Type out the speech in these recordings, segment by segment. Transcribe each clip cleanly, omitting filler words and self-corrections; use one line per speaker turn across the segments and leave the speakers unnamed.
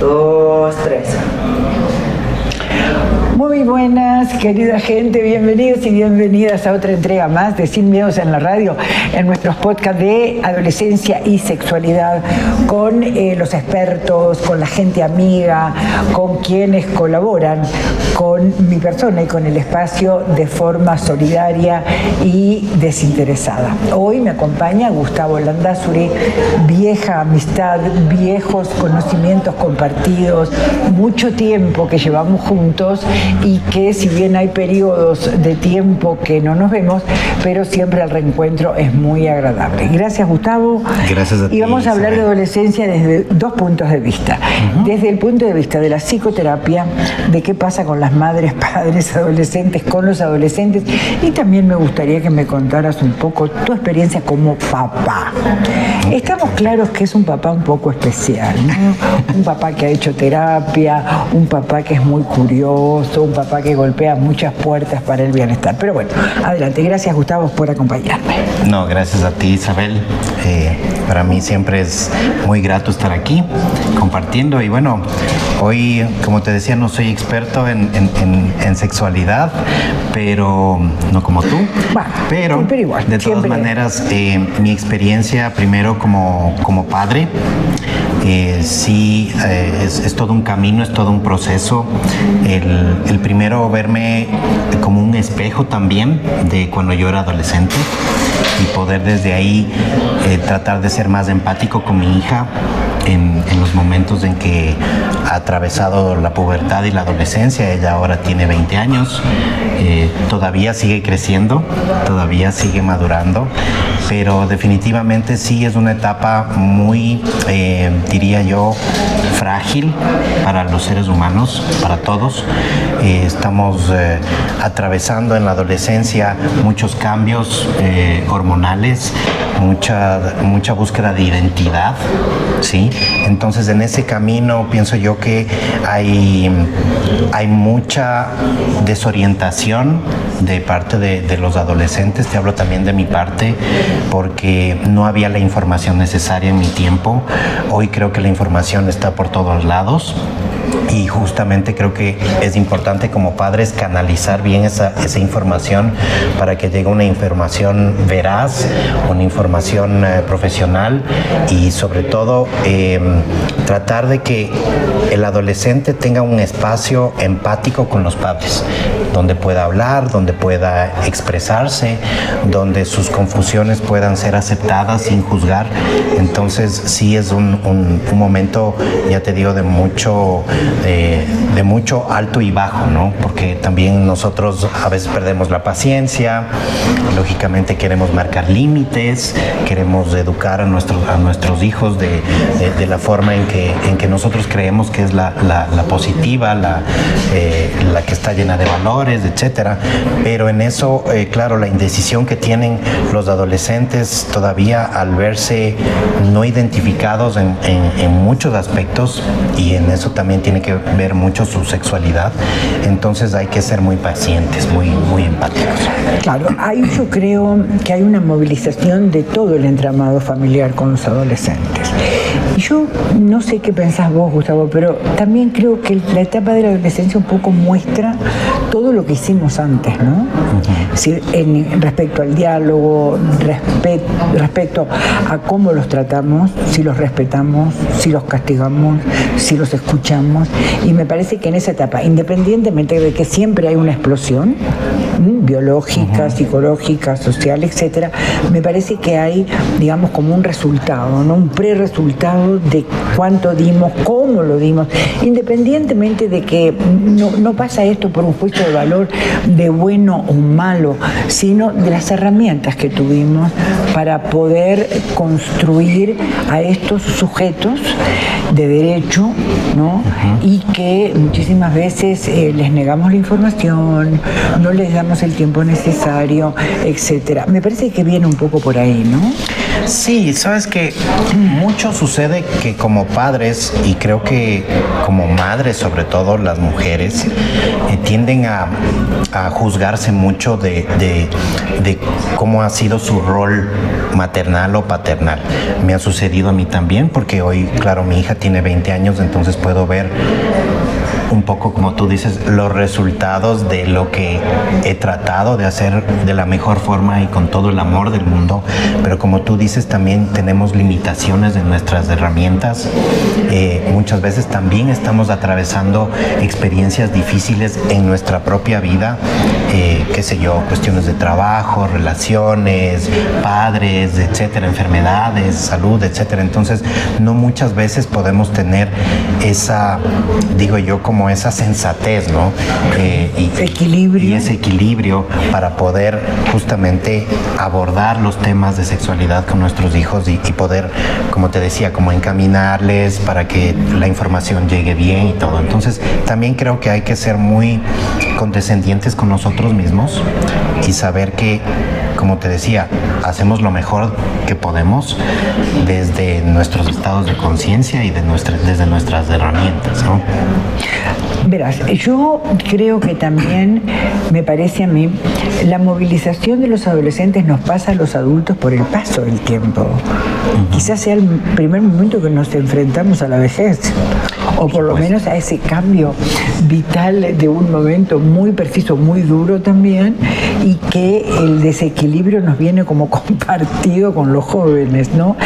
2, 3.
Muy buenas, querida gente, bienvenidos y bienvenidas a otra entrega más de Sin Miedos en la Radio, en nuestros podcasts de adolescencia y sexualidad, con los expertos, con la gente amiga, con quienes colaboran con mi persona y con el espacio de forma solidaria y desinteresada. Hoy me acompaña Gustavo Landázuri, vieja amistad, viejos conocimientos compartidos, mucho tiempo que llevamos juntos y que si bien hay periodos de tiempo que no nos vemos, pero siempre el reencuentro es muy agradable. Gracias, Gustavo.
Gracias a ti.
Y vamos a hablar de adolescencia desde dos puntos de vista. Desde el punto de vista de la psicoterapia, de qué pasa con las madres, padres, adolescentes, con los adolescentes, y también me gustaría que me contaras un poco tu experiencia como papá. Estamos claros que es un papá un poco especial, ¿no? Un papá que ha hecho terapia, un papá que es muy curioso, un papá que golpea muchas puertas para el bienestar. Pero bueno, adelante. Gracias, Gustavo, por acompañarme.
No, gracias a ti, Isabel. Para mí siempre es muy grato estar aquí compartiendo. Y bueno, hoy, como te decía, no soy experto en sexualidad, pero no como tú. Bueno, pero igual, de todas maneras, mi experiencia primero como padre, sí, es todo un camino, es todo un proceso. El primero verme como un espejo también de cuando yo era adolescente y poder desde ahí tratar de ser más empático con mi hija en los momentos en que ha atravesado la pubertad y la adolescencia. Ella ahora tiene 20 años, todavía sigue creciendo, todavía sigue madurando, pero definitivamente sí es una etapa muy, diría yo, frágil para los seres humanos, para todos. Estamos atravesando en la adolescencia muchos cambios hormonales, mucha búsqueda de identidad, ¿sí? Entonces, en ese camino pienso yo que hay mucha desorientación de parte de los adolescentes. Te hablo también de mi parte, porque no había la información necesaria en mi tiempo. Hoy creo que la información está por todos lados. Y justamente creo que es importante como padres canalizar bien esa información para que llegue una información veraz, una información profesional y sobre todo tratar de que el adolescente tenga un espacio empático con los padres, donde pueda hablar, donde pueda expresarse, donde sus confusiones puedan ser aceptadas sin juzgar. Entonces sí es un momento, ya te digo, de mucho alto y bajo, ¿no? Porque también nosotros a veces perdemos la paciencia, lógicamente queremos marcar límites, queremos educar a nuestros hijos de la forma en que nosotros creemos que es la positiva, la que está llena de valores, etcétera. Pero en eso, claro, la indecisión que tienen los adolescentes todavía al verse no identificados en muchos aspectos, y en eso también tiene que ver mucho su sexualidad. Entonces hay que ser muy pacientes, muy empáticos.
Claro, yo creo que hay una movilización de todo el entramado familiar con los adolescentes. Y yo no sé qué pensás vos, Gustavo, pero también creo que la etapa de la adolescencia un poco muestra todo lo que hicimos antes, ¿no? Es decir, respecto al diálogo, respecto a cómo los tratamos, si los respetamos, si los castigamos, si los escuchamos. Y me parece que en esa etapa, independientemente de que siempre hay una explosión biológica, psicológica, social, etcétera, me parece que hay, digamos, como un resultado, ¿no? Un pre-resultado de cuánto dimos, cómo lo dimos, independientemente de que no pasa esto por un juicio de valor de bueno o malo, sino de las herramientas que tuvimos para poder construir a estos sujetos de derecho, ¿no? Y que muchísimas veces les negamos la información, no les damos darnos el tiempo necesario, etcétera. Me parece que viene un poco por ahí, ¿no?
Sí, sabes que mucho sucede que como padres, y creo que como madres, sobre todo las mujeres, tienden a juzgarse mucho de cómo ha sido su rol maternal o paternal. Me ha sucedido a mí también, porque hoy, claro, mi hija tiene 20 años, entonces puedo ver un poco, como tú dices, los resultados de lo que he tratado de hacer de la mejor forma y con todo el amor del mundo, pero como tú dices, también tenemos limitaciones en nuestras herramientas. Muchas veces también estamos atravesando experiencias difíciles en nuestra propia vida, qué sé yo, cuestiones de trabajo, relaciones, padres, etcétera, enfermedades, salud, etcétera. Entonces, no muchas veces podemos tener esa, digo yo, como esa sensatez, ¿no?
Equilibrio.
Y ese equilibrio para poder justamente abordar los temas de sexualidad con nuestros hijos y poder, como te decía, como encaminarles para que la información llegue bien y todo. Entonces, también creo que hay que ser muy condescendientes con nosotros mismos y saber que, como te decía, hacemos lo mejor que podemos desde nuestros estados de conciencia y desde nuestras herramientas, ¿no?
Verás, yo creo que también, me parece a mí, la movilización de los adolescentes nos pasa a los adultos por el paso del tiempo. Quizás sea el primer momento que nos enfrentamos a la vejez, o por lo menos a ese cambio vital de un momento muy preciso, muy duro también, y que el desequilibrio nos viene como compartido con los jóvenes, ¿no?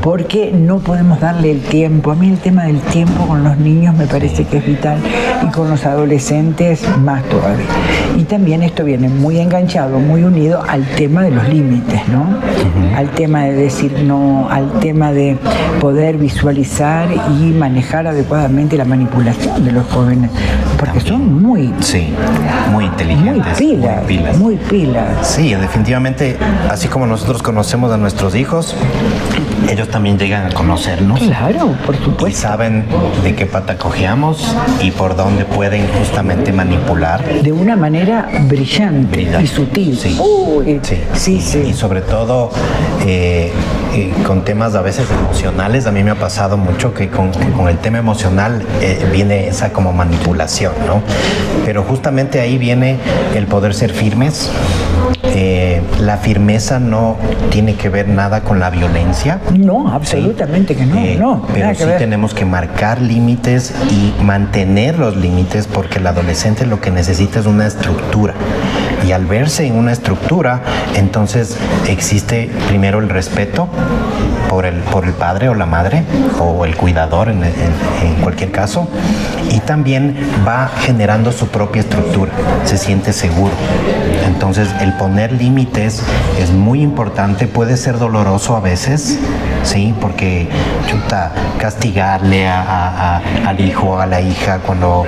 Porque no podemos darle el tiempo. A mí el tema del tiempo con los niños me parece que es vital, y con los adolescentes más todavía. Y también esto viene muy enganchado, muy unido al tema de los límites, ¿no? Al tema de decir no, al tema de poder visualizar y manejar adecuadamente la manipulación de los jóvenes, porque son muy...
Sí, muy inteligentes.
Muy pilas.
Sí, definitivamente, así como nosotros conocemos a nuestros hijos, ellos también llegan a conocernos.
Claro, por supuesto.
Y saben de qué pata cojeamos y por dónde pueden justamente manipular.
De una manera brillante y sutil.
Sí.
Sí.
Y sobre todo con temas a veces emocionales. A mí me ha pasado mucho que con el tema emocional viene esa como manipulación, ¿no? Pero justamente ahí viene el poder ser firmes. La firmeza no tiene que ver nada con la violencia.
No, absolutamente que no.
Pero sí tenemos que marcar límites y mantener los límites, porque el adolescente lo que necesita es una estructura. Y al verse en una estructura, entonces existe primero el respeto por el padre o la madre o el cuidador en cualquier caso, y también va generando su propia estructura, se siente seguro. Entonces el poner límites es muy importante, puede ser doloroso a veces, sí, porque castigarle al hijo o a la hija cuando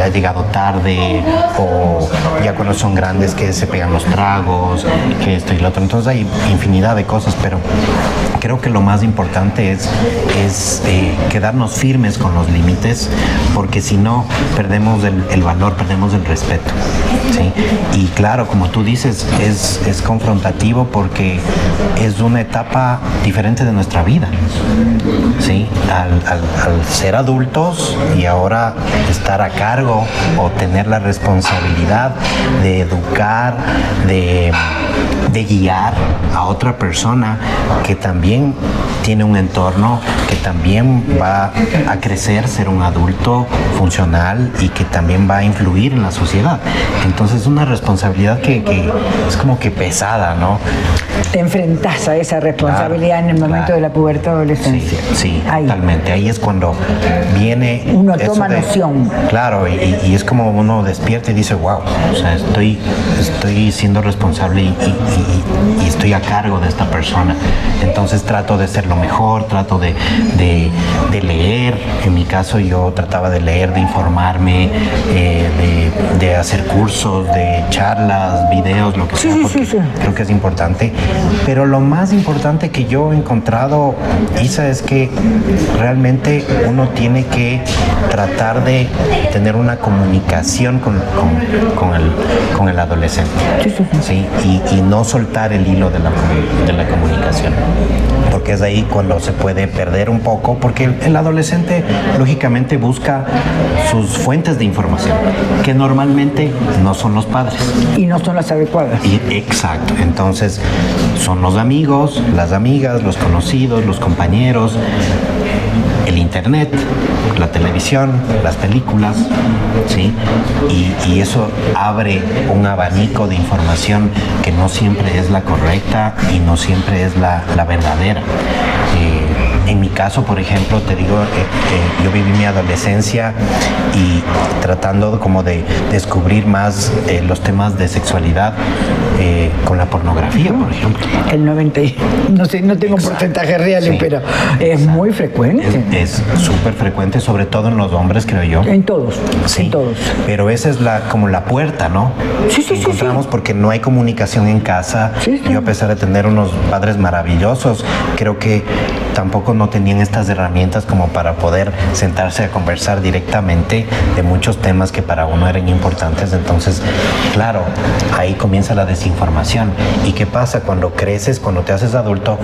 ha llegado tarde, o ya cuando son grandes que se pegan los tragos, que esto y lo otro. Entonces hay infinidad de cosas, pero creo que lo más importante es quedarnos firmes con los límites, porque si no perdemos el valor, perdemos el respeto, ¿sí? Y claro, como tú dices, es confrontativo porque es una etapa diferente de nuestra vida, ¿sí? Al ser adultos y ahora estar a cargo o tener la responsabilidad de educar, de guiar a otra persona que también tiene un entorno, que también va a crecer, ser un adulto funcional y que también va a influir en la sociedad. Entonces es una responsabilidad que es como que pesada, ¿no?
Te enfrentas a esa responsabilidad en el momento de la pubertad o adolescencia.
Sí, totalmente. Ahí es cuando viene...
Uno toma noción.
Claro, y es como uno despierta y dice, wow, o sea, estoy siendo responsable y estoy a cargo de esta persona. Entonces trato de ser lo mejor, trato de leer. En mi caso yo trataba de leer, de informarme, de hacer cursos, de charlas, videos, lo que sea, porque creo que es importante. Pero lo más importante que yo he encontrado, Isa, es que realmente uno tiene que tratar de tener una comunicación con el adolescente, ¿sí? Y no soltar el hilo de la comunicación, porque es ahí cuando se puede perder un poco, porque el adolescente lógicamente busca sus fuentes de información, que normalmente no son los padres.
Y no son las adecuadas.
Exacto. Entonces, son los amigos, las amigas, los conocidos, los compañeros, el internet, la televisión, las películas, ¿sí? Y eso abre un abanico de información que no siempre es la correcta y no siempre es la verdadera. En mi caso, por ejemplo, te digo, yo viví mi adolescencia y tratando como de descubrir más los temas de sexualidad con la pornografía, por ejemplo.
El 90, no sé, no tengo porcentajes reales, sí, pero es muy frecuente.
Es súper frecuente, sobre todo en los hombres, creo yo.
En todos,
sí,
en todos.
Pero esa es como la puerta, ¿no?
Sí.
Encontramos porque no hay comunicación en casa. Sí. Yo, a pesar de tener unos padres maravillosos, creo que tampoco no tenían estas herramientas como para poder sentarse a conversar directamente de muchos temas que para uno eran importantes. Entonces, claro, ahí comienza la desinformación. ¿Y qué pasa? Cuando creces, cuando te haces adulto,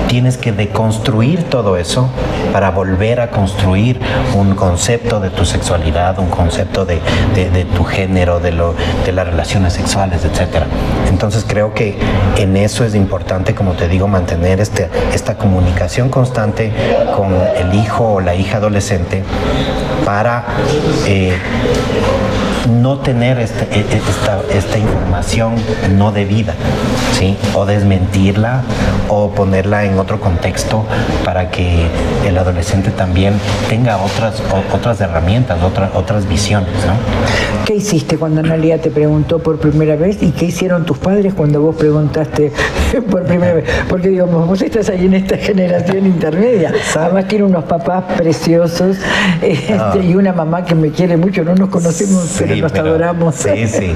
tienes que deconstruir todo eso para volver a construir un concepto de tu sexualidad, un concepto de tu género, de las relaciones sexuales, etc. Entonces, creo que en eso es importante, como te digo, mantener esta comunicación constante con el hijo o la hija adolescente para no tener esta información no debida, ¿sí? O desmentirla o ponerla en otro contexto para que el adolescente también tenga otras herramientas, otras visiones, ¿no?
¿Qué hiciste cuando Analia te preguntó por primera vez y qué hicieron tus padres cuando vos preguntaste por primera vez? Porque digamos, vos estás ahí en esta generación intermedia. Además tiene unos papás preciosos y una mamá que me quiere mucho. No nos conocemos, sí, pero nos adoramos.
Sí,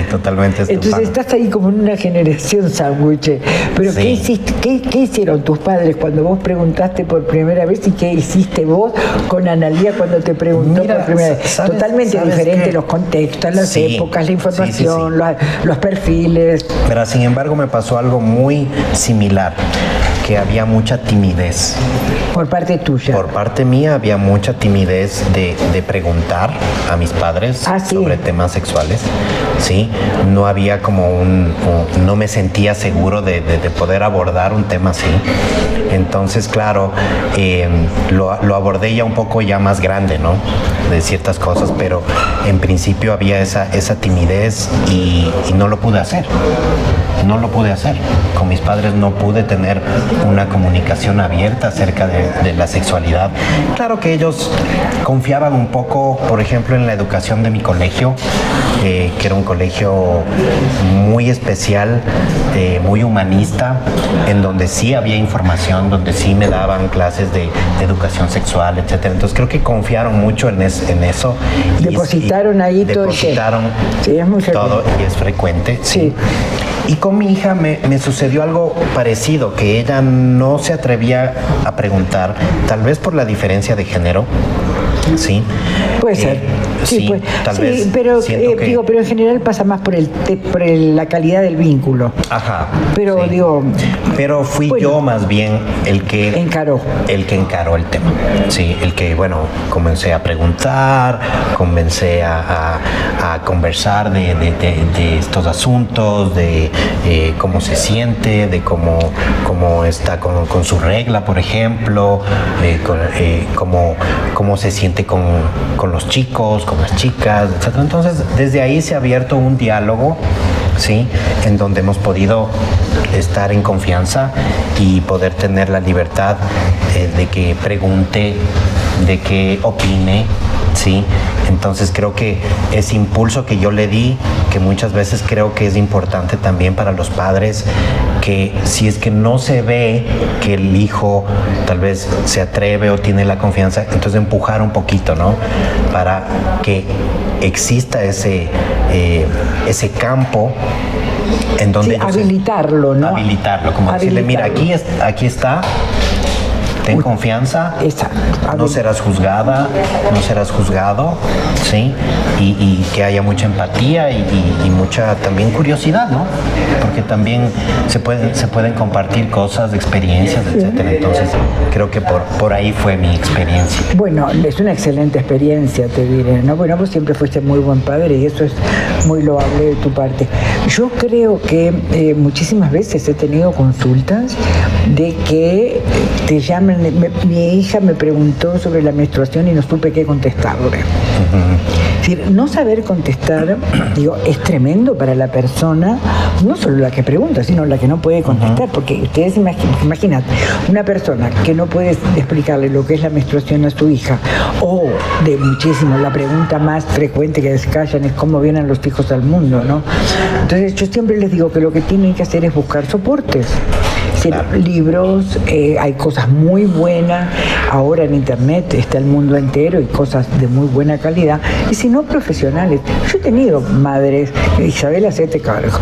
totalmente.
Entonces estás ahí como en una generación sándwich. Pero sí. ¿Qué hiciste? ¿Qué hicieron tus padres cuando vos preguntaste por primera vez y qué hiciste vos con Analia cuando te preguntó por primera vez? Totalmente diferente los contextos, las épocas, la información, los perfiles.
Pero sin embargo me pasó algo muy similar, que había mucha timidez.
¿Por parte tuya?
Por parte mía había mucha timidez de preguntar a mis padres sobre temas sexuales. Sí, no había como no me sentía seguro de poder abordar un tema así. Entonces, claro, lo abordé ya un poco ya más grande, ¿no? De ciertas cosas, pero en principio había esa timidez y no lo pude hacer. No lo pude hacer. Con mis padres no pude tener una comunicación abierta acerca de la sexualidad. Claro que ellos confiaban un poco, por ejemplo, en la educación de mi colegio, que era un colegio muy especial, muy humanista, en donde sí había información, donde sí me daban clases de educación sexual, etc. Entonces creo que confiaron mucho en eso.
Depositaron ahí todo.
Depositaron todo y es frecuente. Sí. Y con mi hija me sucedió algo parecido, que ella no se atrevía a preguntar, tal vez por la diferencia de género, ¿sí?
Puede ser. Sí,
tal vez.
Pero pero en general pasa más por la calidad del vínculo.
Ajá.
Pero
pero fui yo más bien el que encaró el tema. Sí, el que comencé a preguntar, comencé a conversar de estos asuntos, de cómo se siente, de cómo está con su regla, por ejemplo, cómo se siente con los chicos, con las chicas, etc. Entonces, desde ahí se ha abierto un diálogo, ¿sí? En donde hemos podido estar en confianza y poder tener la libertad de que pregunte, de que opine, ¿sí? Entonces creo que ese impulso que yo le di, que muchas veces creo que es importante también para los padres, que si es que no se ve que el hijo tal vez se atreve o tiene la confianza, entonces empujar un poquito, ¿no? Para que exista ese campo en donde
sí, habilitarlo, ¿no?
Habilitarlo, como decirle, mira, aquí está, ten confianza, no serás juzgada, no serás juzgado, ¿sí? Y que haya mucha empatía y mucha también curiosidad, ¿no? Porque también se pueden compartir cosas, experiencias, etcétera. Entonces, creo que por ahí fue mi experiencia.
Bueno, es una excelente experiencia, te diré, ¿no? Bueno, vos siempre fuiste muy buen padre y eso es muy loable de tu parte. Yo creo que muchísimas veces he tenido consultas de que te llaman. Mi hija me preguntó sobre la menstruación y no supe qué contestarle. Es decir, no saber contestar, digo, es tremendo para la persona, no solo la que pregunta, sino la que no puede contestar, porque ustedes imaginan, una persona que no puede explicarle lo que es la menstruación a su hija, o de muchísimo, la pregunta más frecuente que descallan es cómo vienen los hijos al mundo, ¿no? Entonces yo siempre les digo que lo que tienen que hacer es buscar soportes. Claro. Libros, hay cosas muy buenas, ahora en internet está el mundo entero y cosas de muy buena calidad, y si no, profesionales. Yo he tenido madres, Isabel, hacete cargo,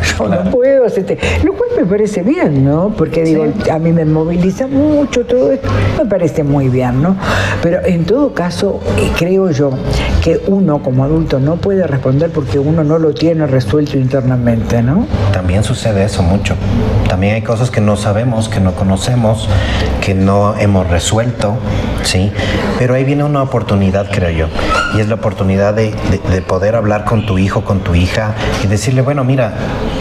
yo claro. No puedo hacerte, lo cual me parece bien, ¿no? Porque digo, sí. A mí me moviliza mucho todo esto, me parece muy bien, ¿no? Pero en todo caso, creo yo que uno como adulto no puede responder porque uno no lo tiene resuelto internamente, ¿no?
También sucede eso mucho. También hay cosas que no sabemos, que no conocemos, que no hemos resuelto, ¿sí? Pero ahí viene una oportunidad, creo yo, y es la oportunidad de poder hablar con tu hijo, con tu hija, y decirle, bueno, mira,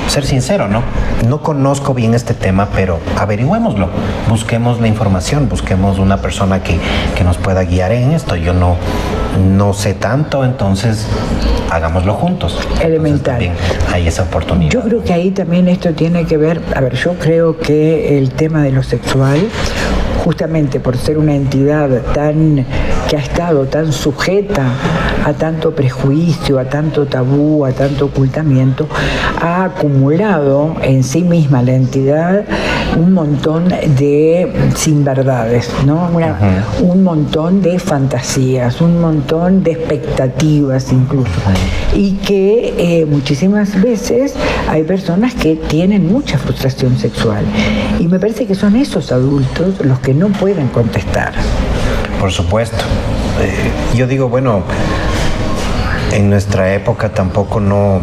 ser sincero, ¿no? No conozco bien este tema, pero averigüémoslo, busquemos la información, busquemos una persona que nos pueda guiar en esto. Yo no sé tanto, entonces hagámoslo juntos.
Elemental.
Hay esa oportunidad.
Yo creo que ahí también esto tiene que ver, a ver, yo creo que el tema de lo sexual, justamente por ser una entidad que ha estado tan sujeta a tanto prejuicio, a tanto tabú, a tanto ocultamiento, ha acumulado en sí misma la entidad un montón de sinverdades, ¿no? Un montón de fantasías, un montón de expectativas incluso. Y que muchísimas veces hay personas que tienen mucha frustración sexual. Y me parece que son esos adultos los que no pueden contestar.
Por supuesto. Yo digo, bueno, en nuestra época tampoco no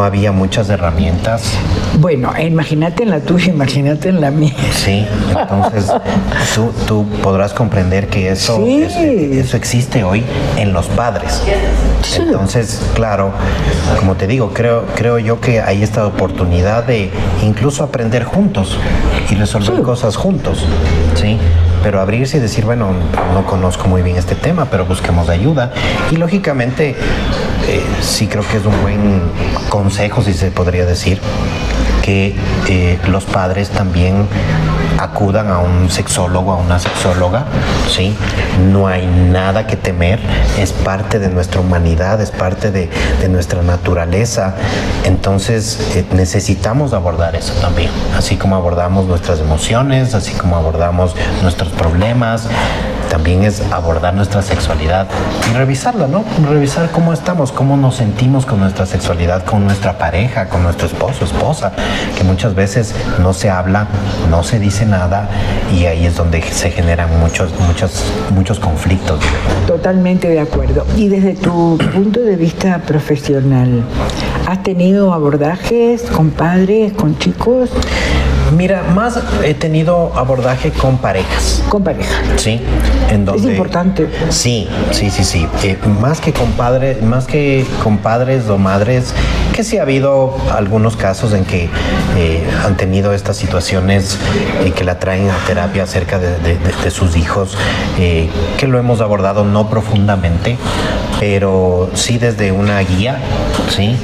había muchas herramientas.
Bueno, imagínate en la tuya, imagínate en la mía.
Sí, entonces tú podrás comprender que eso existe hoy en los padres. Sí. Entonces, claro, como te digo, creo yo que hay esta oportunidad de incluso aprender juntos y resolver cosas juntos, ¿sí? Pero abrirse y decir, bueno, no conozco muy bien este tema, pero busquemos ayuda. Y lógicamente, sí creo que es un buen consejo, si se podría decir, que los padres también acudan a un sexólogo, a una sexóloga, ¿sí? No hay nada que temer, es parte de nuestra humanidad, es parte de nuestra naturaleza. Entonces necesitamos abordar eso también, así como abordamos nuestras emociones, así como abordamos nuestros problemas, también es abordar nuestra sexualidad y revisarla, ¿no? Revisar cómo estamos, cómo nos sentimos con nuestra sexualidad, con nuestra pareja, con nuestro esposo, esposa, que muchas veces no se habla, no se dice nada, y ahí es donde se generan muchos conflictos.
Totalmente de acuerdo. Y desde tu punto de vista profesional, ¿has tenido abordajes con padres, con chicos?
Mira, más he tenido abordaje con parejas.
Con parejas.
Sí. En donde,
es importante.
Sí. Más que con padres o madres, que sí ha habido algunos casos en que han tenido estas situaciones que la traen a terapia acerca de sus hijos, que lo hemos abordado no profundamente, pero sí desde una guía, ¿sí?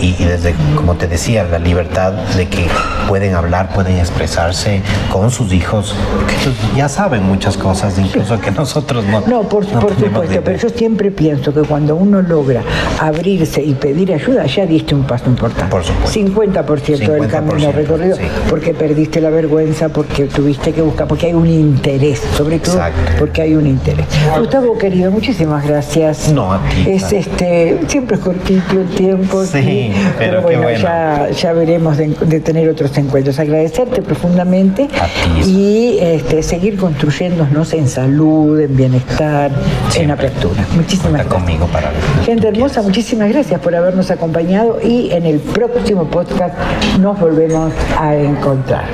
Y desde, como te decía, la libertad de que pueden hablar, pueden expresarse con sus hijos, porque ellos ya saben muchas cosas, incluso que nosotros no.
No, por supuesto, pero yo siempre pienso que cuando uno logra abrirse y pedir ayuda, ya diste un paso importante.
Por supuesto.
50% del camino recorrido, sí. Porque perdiste la vergüenza, porque tuviste que buscar, porque hay un interés, sobre todo. Exacto. Porque hay un interés. Gustavo, querido, muchísimas gracias.
No, a ti.
Siempre es cortito el tiempo.
Sí, pero bueno.
Ya veremos de tener otros encuentros. Agradecerte profundamente y seguir construyéndonos en salud, en bienestar, siempre. En apertura. Muchísimas gracias.
Conmigo para
gente hermosa, muchísimas gracias por habernos acompañado y en el próximo podcast nos volvemos a encontrar.